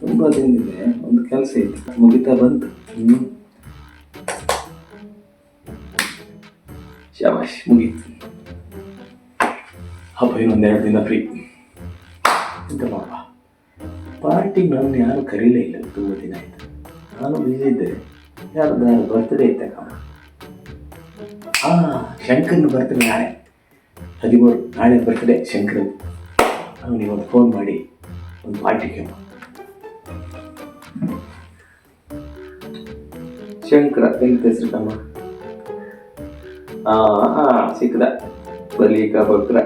ತುಂಬ ದಿನದಿದೆ, ಒಂದು ಕೆಲಸ ಇತ್ತು, ಮುಗಿತಾ ಬಂತು. ಶಾಬಾಷ್, ಮುಗೀತು. ಹಬ್ಬ ಇನ್ನೊಂದೆರಡು ದಿನ ಫ್ರೀ. ಎಂತ ಮಾಡುವ, ಪಾರ್ಟಿಗೆ ನನ್ನ ಯಾರು ಕರೀಲೇ ಇಲ್ಲ, ತುಂಬ ದಿನ ಆಯಿತು. ನಾನು ಬಿಸಿ ಇದ್ದೆ. ಯಾರ್ದು ಬರ್ತ್ಡೇ ಇತ್ತಕ್ಕ. ಶಂಕರ್ನ ಬರ್ತ್ಡೇ ನಾಳೆ 13, ನಾಳೆ ಬರ್ತ್ಡೇ ಶಂಕರ್. ಅವನಿಗೆ ಒಂದು ಫೋನ್ ಮಾಡಿ ಒಂದು ಪಾರ್ಟಿ ಕೇಳ. ಶಂಕರ ಎಂತ ಹೆಸರು ಕಮ್ಮ? ಸಿಕ್ಕದ ಬಲೀಕ ಭಕ್ತರ.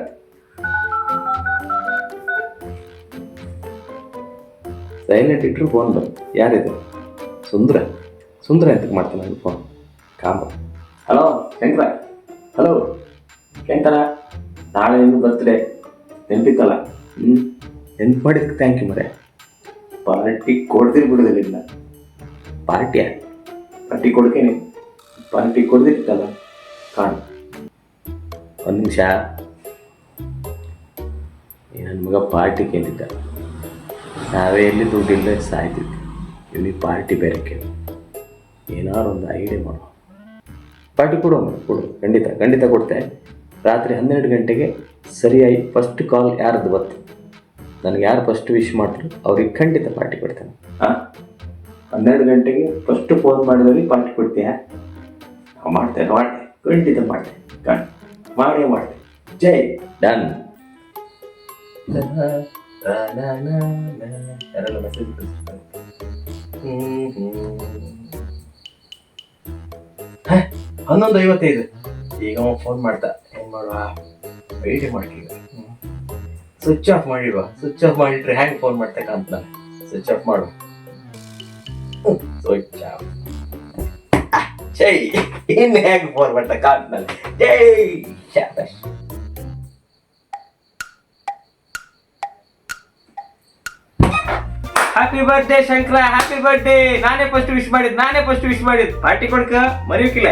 ಸೈಲೆಂಟ್ ಇಟ್ಟರು ಫೋನ್ ಬಂತು. ಯಾರಿದೆ? ಸುಂದ್ರ ಎಂತಕ್ಕೆ ಮಾಡ್ತಾನೆ ನಾನು ಫೋನ್? ಕಾಮ. ಹಲೋ ಶಂಕರ. ಹಲೋ ಶಂಕರ, ನಾಳೆ ಇನ್ನು ಬರ್ತ್ಡೇ ನೆನಪಿತ್ತಲ್ಲ? ನೆನ್ಪು ಮಾಡಿದ್ದಕ್ಕೆ ಥ್ಯಾಂಕ್ ಯು ಮರೆ. ಪಾರ್ಟಿ ಕೊಡ್ದಿರ್ ಬಿಡೋದಿಲ್ಲ. ಪಾರ್ಟಿ ಕೊಡ್ಕೇನೆ. ಪಾರ್ಟಿ ಕೊಡ್ದಿರ್ತಲ್ಲ ಕಾಣು. ಒಂದು ನಿಮಿಷ. ನನ್ನ ಮಗ ಪಾರ್ಟಿ ಕೇಳಿದ್ದ. ನಾವೇ ಎಲ್ಲಿ ದುಡ್ಡಿಲ್ಲ ಸಾಯ್ತಿದ್ವಿ. ಇವನಿಗೆ ಪಾರ್ಟಿ ಬೇರೆ ಕೇಳಿ. ಏನಾರು ಒಂದು ಐಡಿಯಾ ಮಾಡುವ. ಪಾರ್ಟಿ ಕೊಡು. ಖಂಡಿತ ಕೊಡ್ತೆ. ರಾತ್ರಿ 12 ಗಂಟೆಗೆ ಸರಿಯಾಗಿ ಫಸ್ಟ್ ಕಾಲ್ ಯಾರದ್ದು ಬತ್ತು, ನನಗೆ ಯಾರು ಫಸ್ಟ್ ವಿಶ್ ಮಾಡ್ತಾರೆ ಅವ್ರಿಗೆ ಖಂಡಿತ ಪಾರ್ಟಿ ಕೊಡ್ತೇನೆ. 12 ಗಂಟೆಗೆ ಫಸ್ಟ್ ಫೋನ್ ಮಾಡಿದವ್ರಿಗೆ ಪಾರ್ಟಿ ಕೊಡ್ತೀಯಾ? ಮಾಡ್ತೇನೆ, ಖಂಡಿತ ಮಾಡ್ತೆ. ಜೈ ಡನ್. ಯಾರೆಲ್ಲ ಮೆಸೇಜ್ 11:55. ಈಗ ಫೋನ್ ಮಾಡ್ತಾ. ಏನು ಮಾಡುವ? ವೇಟ್ ಮಾಡಿ. ಸ್ವಿಚ್ ಆಫ್ ಮಾಡಿಟ್ರೆ ಹ್ಯಾಂಗೆ ಫೋನ್ ಮಾಡ್ತಾ ಕಾಣ್ತ. ಸ್ವಿಚ್ ಆಫ್ ಮಾಡು. Switch off. ಜೈ. ಇನ್ನು ಹೇಗೆ ಫೋನ್ ಮಾಡ್ತಾ ಕಾಣ್ತಾನೆ. ಜೈ ಶಾಬಾಷ್. Happy birthday Shankara, happy birthday. ನಾನೇ ಫಸ್ಟ್ ವಿಶ್ ಮಾಡಿದ್. ಪಾರ್ಟಿ ಕೊಡ್ಕ ಮರೆಯೋಕಿಲ್ಲ.